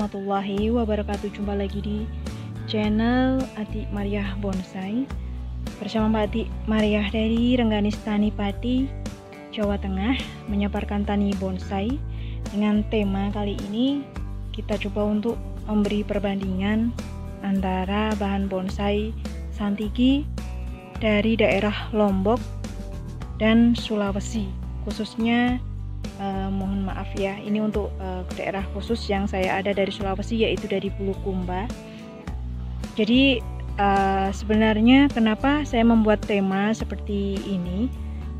warahmatullahi wabarakatuh. Jumpa lagi di channel Adik Mariah Bonsai bersama Mbak Adik Mariah dari Rengganis Tani Pati, Jawa Tengah, menyebarkan tani bonsai. Dengan tema kali ini kita coba untuk memberi perbandingan antara bahan bonsai Santiki dari daerah Lombok dan Sulawesi, khususnya mohon maaf ya, ini untuk daerah khusus yang saya ada dari Sulawesi, yaitu dari Bulukumba. Jadi sebenarnya kenapa saya membuat tema seperti ini,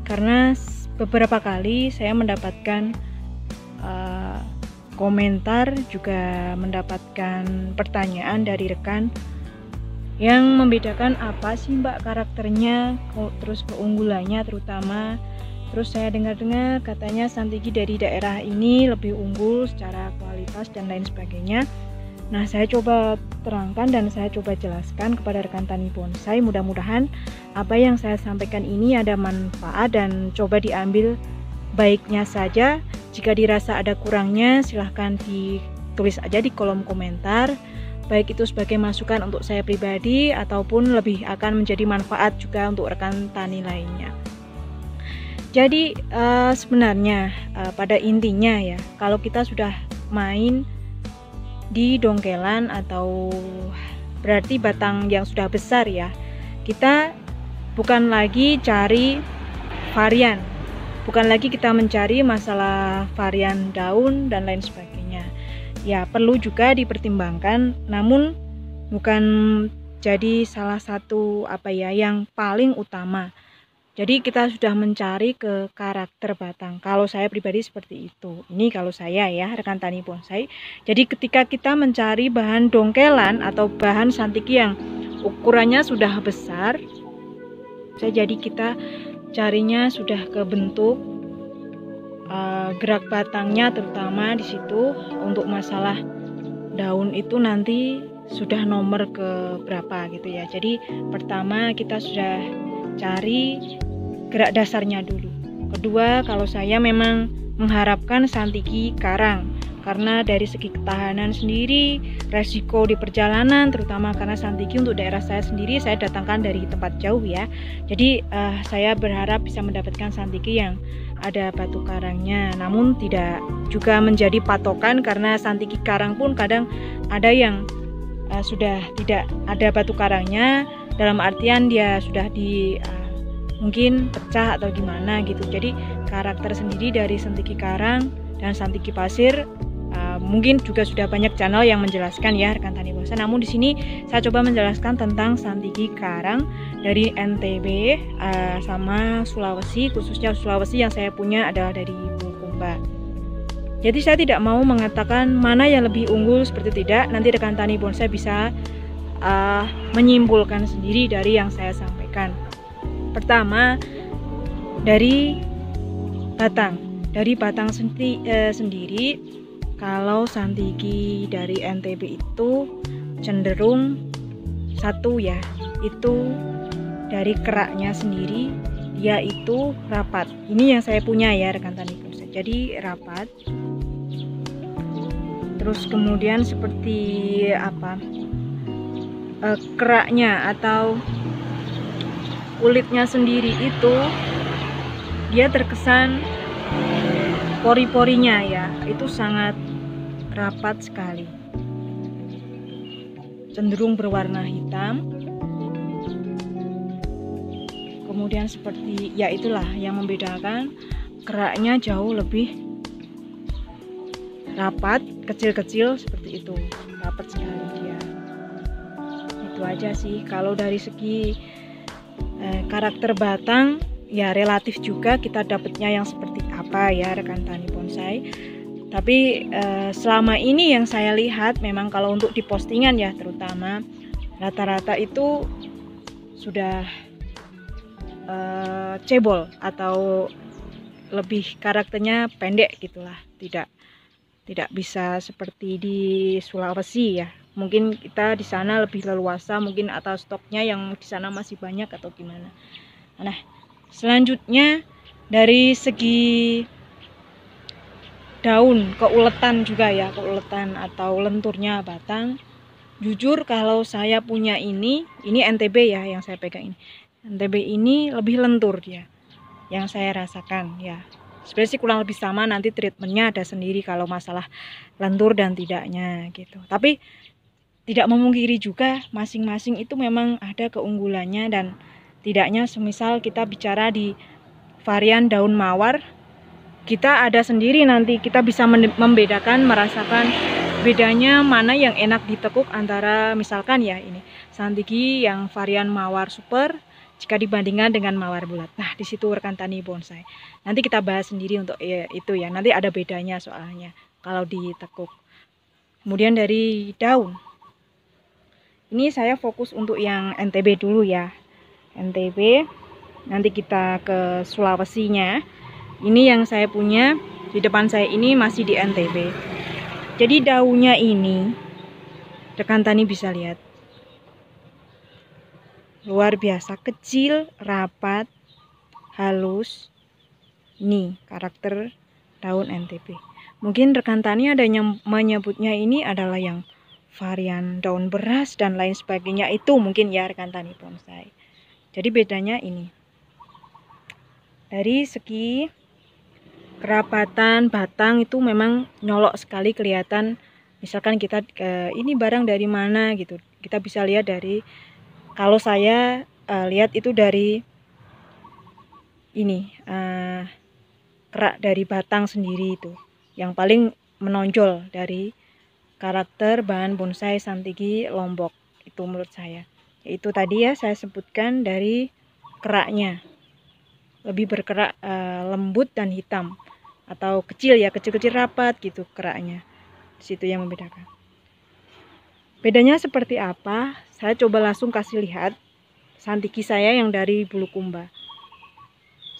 karena beberapa kali saya mendapatkan komentar, juga mendapatkan pertanyaan dari rekan yang membedakan apa sih Mbak karakternya, terus keunggulannya terutama. Terus saya dengar-dengar katanya Santiki dari daerah ini lebih unggul secara kualitas dan lain sebagainya. Nah, saya coba terangkan dan saya coba jelaskan kepada rekan tani bonsai. Mudah-mudahan apa yang saya sampaikan ini ada manfaat dan coba diambil baiknya saja. Jika dirasa ada kurangnya, silahkan ditulis aja di kolom komentar. Baik itu sebagai masukan untuk saya pribadi ataupun lebih akan menjadi manfaat juga untuk rekan tani lainnya. Jadi sebenarnya pada intinya ya, kalau kita sudah main di dongkelan atau berarti batang yang sudah besar ya, kita bukan lagi cari varian, bukan lagi kita mencari masalah varian daun dan lain sebagainya. Ya perlu juga dipertimbangkan, namun bukan jadi salah satu yang paling utama. Jadi kita sudah mencari ke karakter batang. Kalau saya pribadi seperti itu. Ini kalau saya ya, rekan tani bonsai. Jadi ketika kita mencari bahan dongkelan atau bahan Santiki yang ukurannya sudah besar, jadi kita carinya sudah ke bentuk gerak batangnya, terutama di situ. Untuk masalah daun itu nanti sudah nomor ke berapa gitu ya. Jadi pertama kita sudah cari gerak dasarnya dulu. Kedua, kalau saya memang mengharapkan Santiki karang, karena dari segi ketahanan sendiri, resiko di perjalanan, terutama karena Santiki untuk daerah saya sendiri saya datangkan dari tempat jauh ya. Jadi saya berharap bisa mendapatkan Santiki yang ada batu karangnya, namun tidak juga menjadi patokan, karena Santiki karang pun kadang ada yang sudah tidak ada batu karangnya, dalam artian dia sudah mungkin pecah atau gimana gitu. Jadi karakter sendiri dari Santiki karang dan Santiki pasir mungkin juga sudah banyak channel yang menjelaskan ya rekan tani bonsai. Namun di sini saya coba menjelaskan tentang Santiki karang dari NTB sama Sulawesi, khususnya Sulawesi yang saya punya adalah dari Bulukumba. Jadi saya tidak mau mengatakan mana yang lebih unggul, seperti tidak. Nanti rekan tani bonsai bisa menyimpulkan sendiri dari yang saya sampaikan. Pertama, dari batang sendiri, kalau Santiki dari NTB itu cenderung satu ya, itu dari keraknya sendiri dia itu rapat. Ini yang saya punya ya rekan tani bonsai. Jadi rapat. Terus kemudian seperti keraknya atau kulitnya sendiri itu dia terkesan pori-porinya ya, itu sangat rapat sekali, cenderung berwarna hitam. Kemudian seperti ya, itulah yang membedakan, keraknya jauh lebih rapat, kecil-kecil seperti itu, rapat sekali dia. Itu aja sih. Kalau dari segi karakter batang ya relatif juga kita dapatnya yang seperti apa ya rekan tani bonsai. Tapi selama ini yang saya lihat, memang kalau untuk di postingan ya terutama, rata-rata itu sudah cebol atau lebih karakternya pendek gitulah, tidak bisa seperti di Sulawesi ya. Mungkin kita di sana lebih leluasa mungkin, atau stoknya yang di sana masih banyak atau gimana. Nah, selanjutnya dari segi daun, keuletan juga ya, keuletan atau lenturnya batang. Jujur kalau saya punya ini NTB ya yang saya pegang ini. NTB ini lebih lentur dia, yang saya rasakan ya. Sebenarnya sih kurang lebih sama, nanti treatmentnya ada sendiri kalau masalah lentur dan tidaknya gitu. Tapi tidak memungkiri juga masing-masing itu memang ada keunggulannya dan tidaknya. Semisal kita bicara di varian daun mawar, kita ada sendiri, nanti kita bisa membedakan, merasakan bedanya mana yang enak ditekuk antara misalkan ya ini Santiki yang varian mawar super jika dibandingkan dengan mawar bulat. Nah, di situ rekan tani bonsai. Nanti kita bahas sendiri untuk itu ya. Nanti ada bedanya soalnya kalau ditekuk. Kemudian dari daun. Ini saya fokus untuk yang NTB dulu ya. NTB. Nanti kita ke Sulawesinya. Ini yang saya punya di depan saya ini masih di NTB. Jadi daunnya ini rekan tani bisa lihat. Luar biasa kecil, rapat, halus. Ini karakter daun NTB. Mungkin rekan tani ada yang menyebutnya ini adalah yang varian daun beras dan lain sebagainya, itu mungkin ya rekan tani bonsai. Jadi bedanya ini. Dari segi kerapatan batang itu memang nyolok sekali kelihatan. Misalkan kita ini barang dari mana gitu, kita bisa lihat dari, kalau saya lihat itu dari ini kerak dari batang sendiri, itu yang paling menonjol dari karakter bahan bonsai Santiki Lombok itu menurut saya. Yaitu tadi ya saya sebutkan dari keraknya, lebih berkerak lembut dan hitam atau kecil ya, kecil-kecil rapat gitu keraknya. Di situ yang membedakan. Bedanya seperti apa? Saya coba langsung kasih lihat Santiki saya yang dari Bulukumba.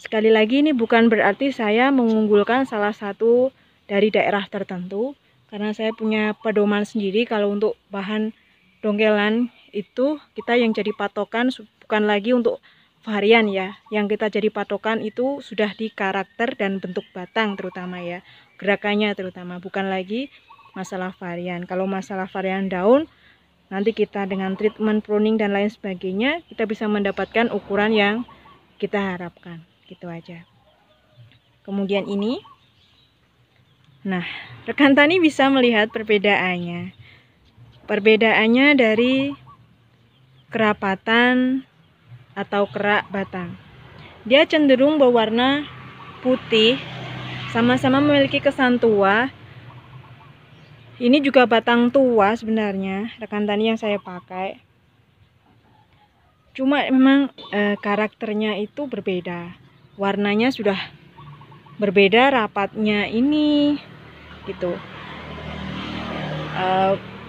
Sekali lagi ini bukan berarti saya mengunggulkan salah satu dari daerah tertentu, karena saya punya pedoman sendiri. Kalau untuk bahan dongkelan itu kita yang jadi patokan bukan lagi untuk varian ya, yang kita jadi patokan itu sudah di karakter dan bentuk batang terutama ya, gerakannya terutama, bukan lagi masalah varian. Kalau masalah varian daun, nanti kita dengan treatment pruning dan lain sebagainya, kita bisa mendapatkan ukuran yang kita harapkan, gitu aja. Kemudian ini, nah rekan tani bisa melihat perbedaannya. Perbedaannya dari kerapatan atau kerak batang. Dia cenderung berwarna putih, sama-sama memiliki kesan tua. Ini juga batang tua sebenarnya, rekan tani yang saya pakai. Cuma memang karakternya itu berbeda. Warnanya sudah berbeda, rapatnya ini gitu.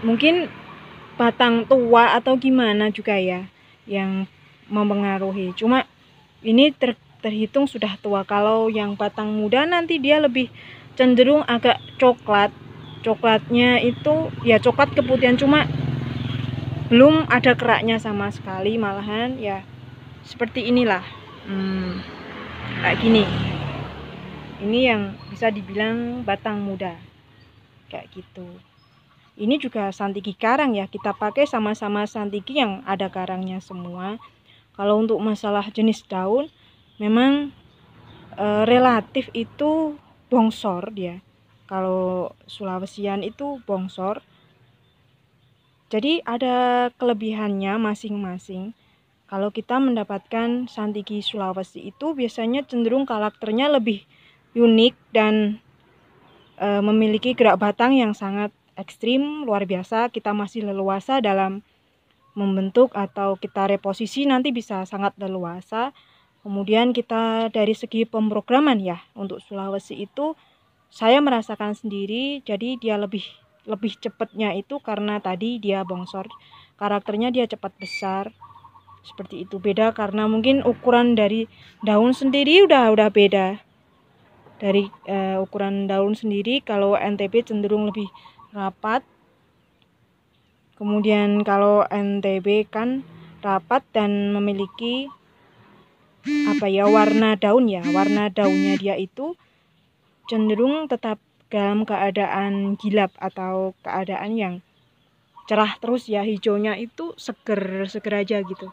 Mungkin batang tua atau gimana juga ya yang mempengaruhi. Cuma ini terhitung sudah tua. Kalau yang batang muda nanti dia lebih cenderung agak coklat. Coklatnya itu ya coklat keputihan, cuma belum ada keraknya sama sekali, malahan ya seperti inilah. Kayak gini. Ini yang bisa dibilang batang muda. Kayak gitu. Ini juga Santiki karang ya, kita pakai sama-sama Santiki yang ada karangnya semua. Kalau untuk masalah jenis daun, memang relatif itu bongsor dia. Kalau Sulawesian itu bongsor. Jadi ada kelebihannya masing-masing. Kalau kita mendapatkan Santiki Sulawesi itu biasanya cenderung karakternya lebih unik dan memiliki gerak batang yang sangat ekstrim, luar biasa. Kita masih leluasa dalam membentuk atau kita reposisi, nanti bisa sangat leluasa. Kemudian kita dari segi pemrograman ya, untuk Sulawesi itu saya merasakan sendiri, jadi dia lebih cepatnya itu karena tadi dia bongsor, karakternya dia cepat besar. Seperti itu. Beda karena mungkin ukuran dari daun sendiri udah beda. Dari ukuran daun sendiri, kalau NTB cenderung lebih rapat. Kemudian kalau NTB kan rapat dan memiliki warna daun ya. Warna daunnya dia itu cenderung tetap dalam keadaan gilap atau keadaan yang cerah terus ya, hijaunya itu seger aja gitu,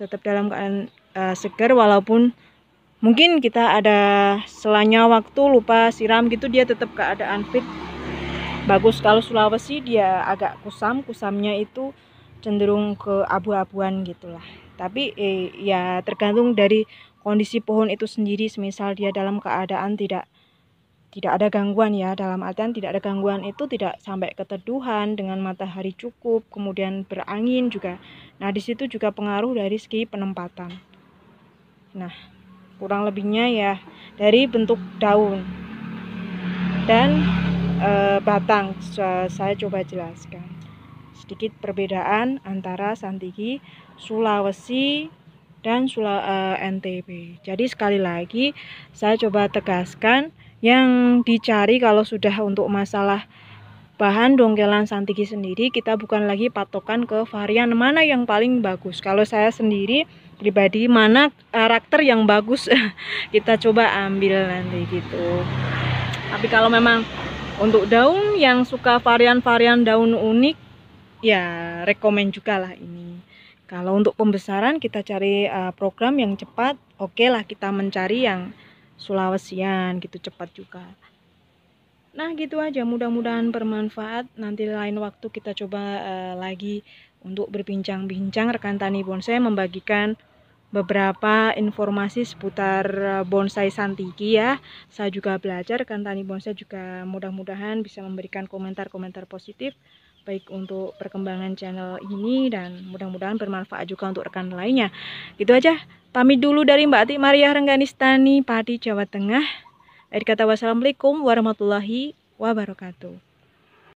tetap dalam keadaan seger, walaupun mungkin kita ada selanya waktu lupa siram gitu, dia tetap keadaan fit bagus. Kalau Sulawesi dia agak kusamnya itu cenderung ke abu-abuan gitulah. Tapi ya tergantung dari kondisi pohon itu sendiri. Semisal dia dalam keadaan tidak ada gangguan ya, dalam artian tidak ada gangguan itu tidak sampai keteduhan, dengan matahari cukup, kemudian berangin juga. Nah, di situ juga pengaruh dari segi penempatan. Nah, kurang lebihnya ya dari bentuk daun dan batang saya coba jelaskan sedikit perbedaan antara Santiki Sulawesi dan NTB. Jadi sekali lagi saya coba tegaskan, yang dicari kalau sudah untuk masalah bahan dongkelan Santiki sendiri, kita bukan lagi patokan ke varian mana yang paling bagus. Kalau saya sendiri pribadi, mana karakter yang bagus kita coba ambil nanti gitu. Tapi kalau memang untuk daun yang suka varian-varian daun unik, ya rekomen juga lah ini. Kalau untuk pembesaran kita cari program yang cepat, oke lah kita mencari yang Sulawesian gitu, cepat juga. Nah gitu aja, mudah-mudahan bermanfaat. Nanti lain waktu kita coba lagi untuk berbincang-bincang. Rekan Tani Bonsai membagikan beberapa informasi seputar bonsai Santiki ya. Saya juga belajar, rekan Tani Bonsai juga mudah-mudahan bisa memberikan komentar-komentar positif baik untuk perkembangan channel ini, dan mudah-mudahan bermanfaat juga untuk rekan lainnya. Gitu aja, pamit dulu dari Mbak Atik Maria Rengganistani, Pati, Jawa Tengah. Akhir kata, wassalamualaikum warahmatullahi wabarakatuh.